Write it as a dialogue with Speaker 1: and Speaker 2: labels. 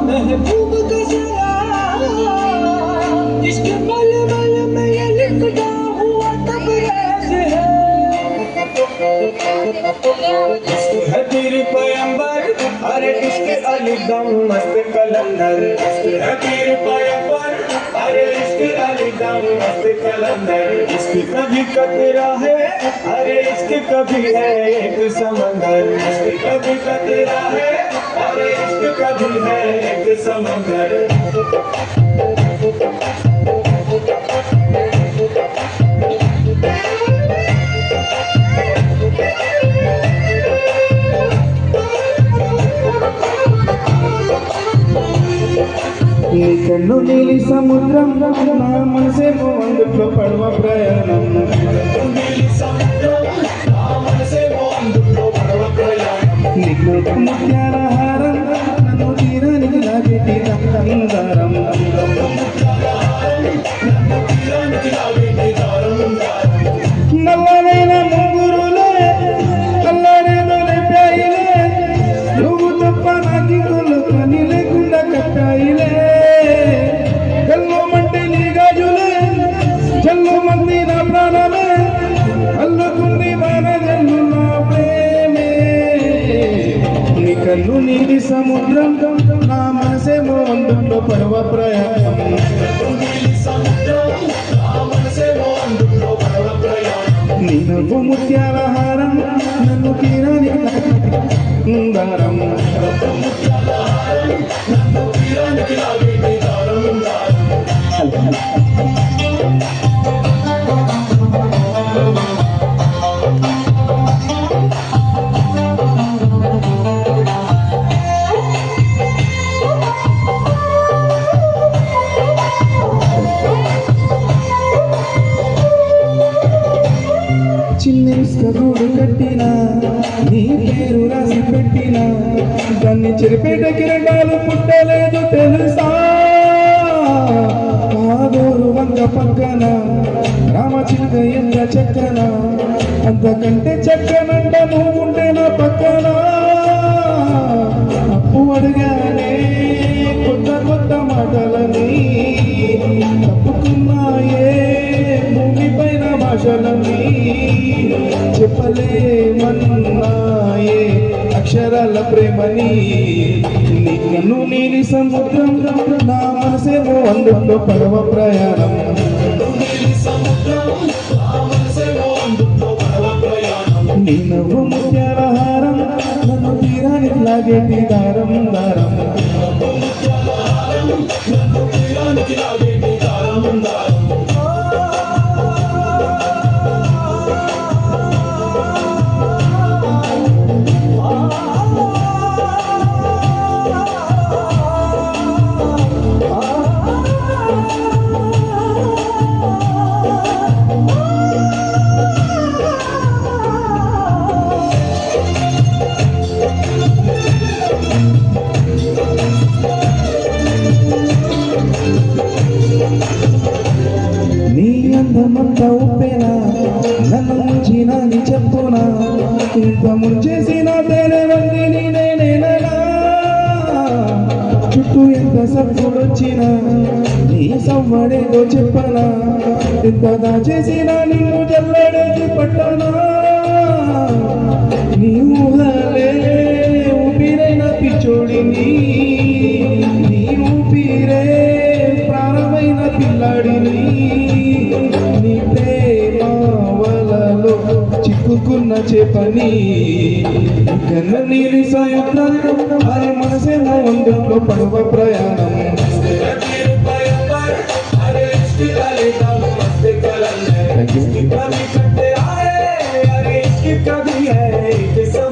Speaker 1: महबूब का सलाम इसके मल मल में ये लिखता हुआ तब राज है तेरे पैगंबर अरे इसके अली दम मस्त कलंदर है तेरे पैगंबर अरे इसके अली दम मस्त कलंदर इसकी कभी कतरा है अरे इसके कभी है एक समंदर इसकी कभी कतरा है अरे इसके कभी है एक समंदर
Speaker 2: కన్ను నీలి సముద్రం నా మనసేమో అందుట్లో పడవ ప్రయాణం నీకు ముత్యాల హారం నన్ను తీరానికి లాగేటి దందారం నల్లనైన ముంగురులే అల్లరేదో లేపాయిలే నువ్వు తప్ప నాకి కొలు కని లేకుండా కట్టాయిలే కన్ను నీలి సముద్రం నా మనసేమో అందుట్లో పడవ ప్రయాణం నీ నవ్వు ముత్యాల హారం నన్ను తీరానికి దారం గూడు కట్టినా నీ పేరు రాసి పెట్టినా దాన్ని చెరిపేట కిరటాలు పుట్టలేదు తెలుసా కాదోరు వంక పక్కన రామచిలుక ఎంత చక్కన అంతకంటే చక్కనంట నువ్వు ఉంటే నా పక్కన అప్పు అడిగానే కొత్త కొత్త మాటలని తప్పుకున్నాయే భూమి పైన భాషలని చెప్పలేమన్నాయే అక్షరాల ప్రేమని నీ కన్ను నీలి సముద్రం నా మనసేమో అందుట్లో పడవ ప్రయాణం నీ నవ్వు ముత్యాల హారం నన్ను తీరానికి లాగేటి దారం దారం అందమంతా ఉప్పేనా నన్ను ముంచినని చెప్పునా ఇంత ముంచేసిన తేనెవంది నేనేనా చుట్టూ ఎంత సప్పుడొచ్చినా నీ సవ్వడేదో చెప్పనా ఎంత దాచేసిన నిన్ను జల్లడేసి పట్టనా నీ ఊహలే ఊపిరైన పిచ్చోడిని నీ ఊపిరే ప్రాణమైన పిల్లాడిని నీ ప్రేమ వలలో చిక్కుకున్న చేపని కన్న నీలి సముద్రం ఆయన మనసేమో అందులో పడవ ప్రయాణం